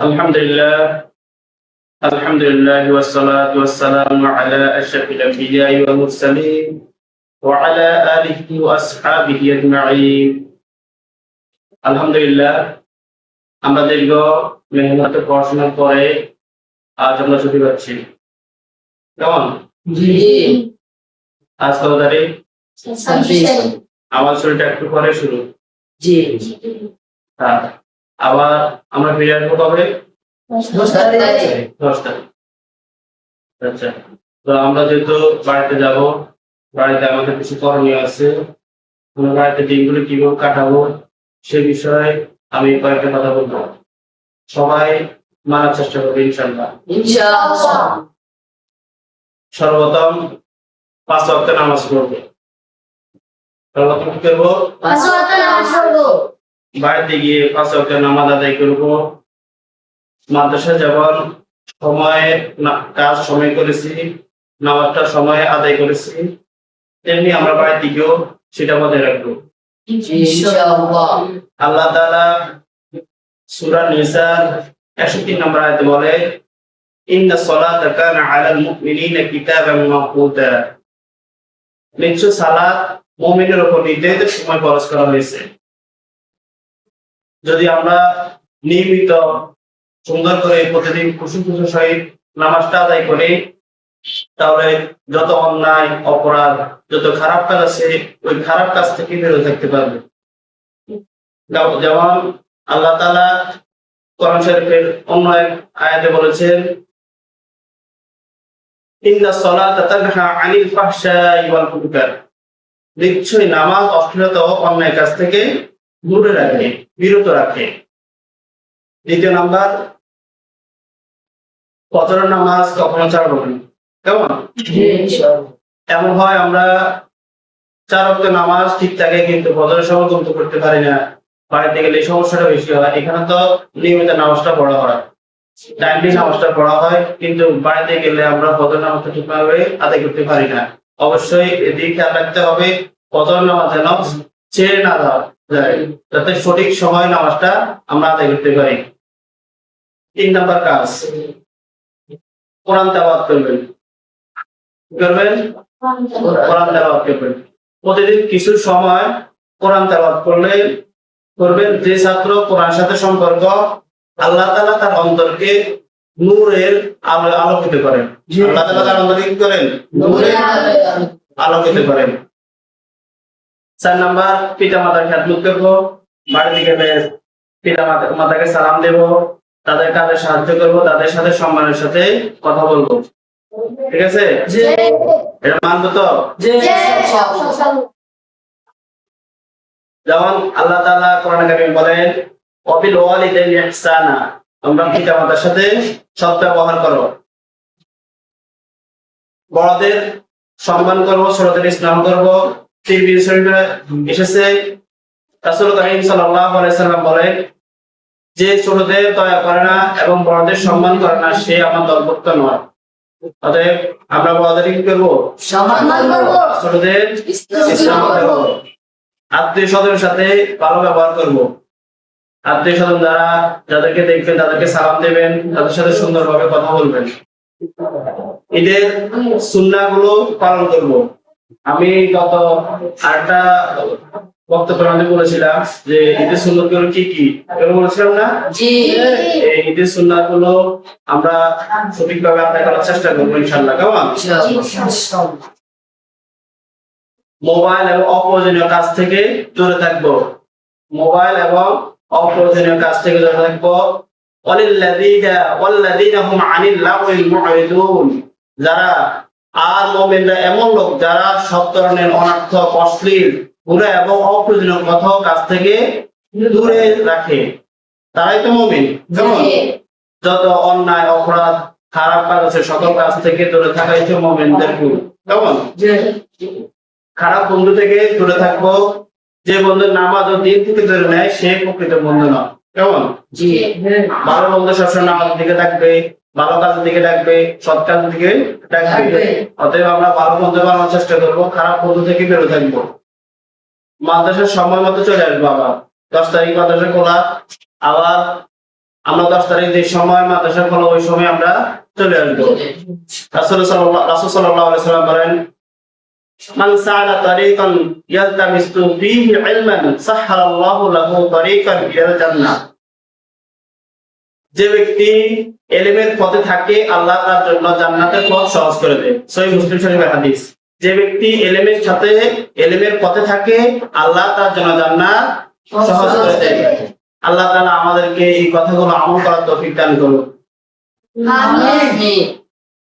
আলহামদুলিল্লাহ আলহামদুলিল্লাহ ওয়াসসালাতু ওয়াসসালামু আলা আশরাফিল আম্বিয়া ওয়াল মুরসালিন ওয়া আলা আলিহি ওয়া আসহাবিহি আজমাইন। আলহামদুলিল্লাহ, আমরা দীর্ঘ মেহনতে পড়াশোনার পরে আজ আমরা ছুটি পাচ্ছি। কেমন? জি। আজ কত তারিখ? 26 আমার ছুটিটা একটু পরে শুরু। জি। হ্যাঁ, আবার আমরা ফিরে আসবো কবে? 10 তারিখ। 10 তারিখ। আচ্ছা, তো আমরা যেহেতু বাড়িতে যাব, বাড়িতে আমাদের কিছু করণীয় আছে। আমরা বাড়িতে দিনগুলো কিভাবে কাটাবো সে বিষয়ে আমি কয়েকটা কথা বলবো। সবাই মানার চেষ্টা করবে ইনশাআল্লাহ। ইনশাআল্লাহ। সর্বপ্রথম 5 ওয়াক্ত নামাজ পড়বো। সর্বপ্রথম কি করবো? 5 ওয়াক্ত নামাজ পড়বো। বাড়িতে গিয়ে 5 ওয়াক্ত নামাজ আদায় করবো। মাদ্রাসা যাওয়ার সময়ে কাজ সময় করেছি, নামাজটা সময়ে আদায় করেছি, তেমনি আমরা বাড়িতে গিয়েও সেটা বজায় রাখবো ইনশাআল্লাহ। আল্লাহ তাআলা সূরা নিসার 61 নম্বর আয়াতে বলে, ইন্না সলাতা কানা আলাল মুমিনিনা কিতাবাম মাওকুতা। নিশ্চয় সালাত মুমিনের উপর নির্ধারিত সময় ফরজ করা হয়েছে। যদি আমরা নিয়মিত সুন্দর করে প্রতিদিন খুশুর সহিত নামাজটা আদায় করি, তাহলে যত অন্যায় অপরাধ যত খারাপ কাজ আছে ওই খারাপ কাজ থেকে বেরোতে থাকতে পারবে। যেমন আল্লাহ তাআলা কোরআন শরীফের অন্য এক আয়াতে বলেছেন, ইন্নাস সালাতা তানহা আনিল ফাহশাই ওয়াল মুনকার। নিশ্চয়ই নামাজ অশ্লীলতা ও অন্যায় কাজ থেকে দূরে রাখে, বিরত রাখে। দ্বিতীয় নাম্বার, ফজরের নামাজ কখনো ছাড়বো না। কেমন? জি ইনশাআল্লাহ। এমন হয় আমরা 4 ওয়াক্ত নামাজ ঠিক থাকে কিন্তু ফজরের সময় করতে পারি না, বাড়িতে গেলে এই সমস্যাটা বেশি হয়। এখানে তো নিয়মিত নামাজটা পড়া হয়, টাইমলি নামাজটা পড়া হয়, কিন্তু বাড়িতে গেলে আমরা ফজর নামাজটা ঠিকভাবে আদায় করতে পারি না। অবশ্যই এদিকে খেয়াল রাখতে হবে ফজর নামাজ যেন ছেড়ে না দেওয়া যায়, যাতে সঠিক সময় নামাজটা আমরা আদায় করতে পারি। 3 নাম্বার কাজ, কোরআন তেলাওয়াত করবেন। কি করবেন? কোরআন তেলাওয়াত করবেন। প্রতিদিন কিছু সময় কোরআন তেলাওয়াত করবেন। যে ছাত্র কোরআনের সাথে সম্পর্ক, আল্লাহ তাআলা তার অন্তরকে নূরের আলোয় আলোকিত করেন। আল্লাহ তাআলা তার অন্তরকে কি করেন? নূরের আলোকিত করেন। 4 নাম্বার, পিতামাতার খেদমত করব। বাড়িতে গেলে পিতামাতাকে সালাম দেব, তাদের কাজে সাহায্য করব, তাদের সাথে সম্মানের সাথে কথা বলবো। ঠিক আছে? জি। এটা মানবো তো? জি ইনশাআল্লাহ। যেমন আল্লাহ তাআলা কোরআনে কারীমে বলেন, ওয়াবিল ওয়ালিদাইনি ইহসানা। তোমরা পিতামাতার সাথে সৎ ব্যবহার করো। বড়দের সম্মান করব, ছোটদের স্নেহ করব। তিরমিজি শরীফে এসেছে, রাসূল কারীম সাল্লাল্লাহু আলাইহি সাল্লাম বলেন, যে ছোটদের দয়া করে না এবং বড়দের সম্মান করে না সে আমার দলভুক্ত নয়। অতএব আমরা বড়দের কি করব? সম্মান করব, ছোটদের স্নেহ করব। আত্মীয় স্বজনের সাথে ভালো ব্যবহার করব। আত্মীয় স্বজন যাদেরকে দেখবেন তাদেরকে সালাম দেবেন, তাদের সাথে সুন্দরভাবে কথা বলবেন। ঈদের সুন্নাহগুলো পালন করব। আমি গত আরেকটা বক্তব্যের মধ্যে বলেছিলাম যে ঈদের সুন্নাহগুলো কি কি, এগুলো বলেছিলাম না? জি। এই ঈদের সুন্নাহগুলো আমরা সঠিকভাবে আদায় করার চেষ্টা করবো ইনশাআল্লাহ। কেমন? ইনশাআল্লাহ। মোবাইল এবং অপ্রয়োজনীয় কাজ থেকে দূরে থাকবো। মোবাইল এবং অপ্রয়োজনীয় কাজ থেকে দূরে থাকবো। ওয়াল্লাযীনা হুম আনিল লাগওয়ি মু'রিদুন। যারা আর মুমিনরা এমন লোক যারা সব ধরনের অনর্থক, অশ্লীল, বুরা এবং অপ্রয়োজনীয় কথা কাজ থেকে দূরে রাখে, তারাই তো মুমিন। কেমন? যত অন্যায় অপরাধ খারাপ কাজ আছে সকল কাজ থেকে দূরে থাকাই তো মুমিনদের গুণ। কেমন? খারাপ বন্ধু থেকে দূরে থাকবো। যে বন্ধু নামাজ ও দিন থেকে দূরে নেয় সে প্রকৃত বন্ধু নয়। কেমন? জি। ভালো বন্ধু সবসময় নামাজের দিকে থাকবে, ভালো কাজের দিকে ডাকবে, সৎ কাজের দিকে ডাকবে। অতএব আমরা ভালো বন্ধু বানানোর চেষ্টা করবো, খারাপ বন্ধু থেকে বেরো থাকবো। মাদ্রাসার সময় মতো চলে আসবো। আবার 10 তারিখ মাদ্রাসা খোলা। আবার আমরা 10 তারিখ যে সময় মাদ্রাসা খোলা ওই সময় আমরা চলে আসবো। রাসূল সাল্লাল্লাহু আলাইহি ওয়াসাল্লাম বলেন, মান সাআলা তারিকান ইয়ালতামিসু ফীহি ইলমান সাহহারাল্লাহু লাহু তারিকান ইলাল জান্নাহ। যে ব্যক্তি ইলমের পথে থাকে আল্লাহ তার জন্য জান্নাতের পথ সহজ করে দেয়। সহিহ মুসলিম শরীফের হাদিস। যে ব্যক্তি ইলমের সাথে ইলমের পথে থাকে আল্লাহ তার জন্য জান্নাত সহজ করে দেয়। আল্লাহ তাআলা আমাদেরকে এই কথাগুলো আমল করার তৌফিক দান করুন। আমিন।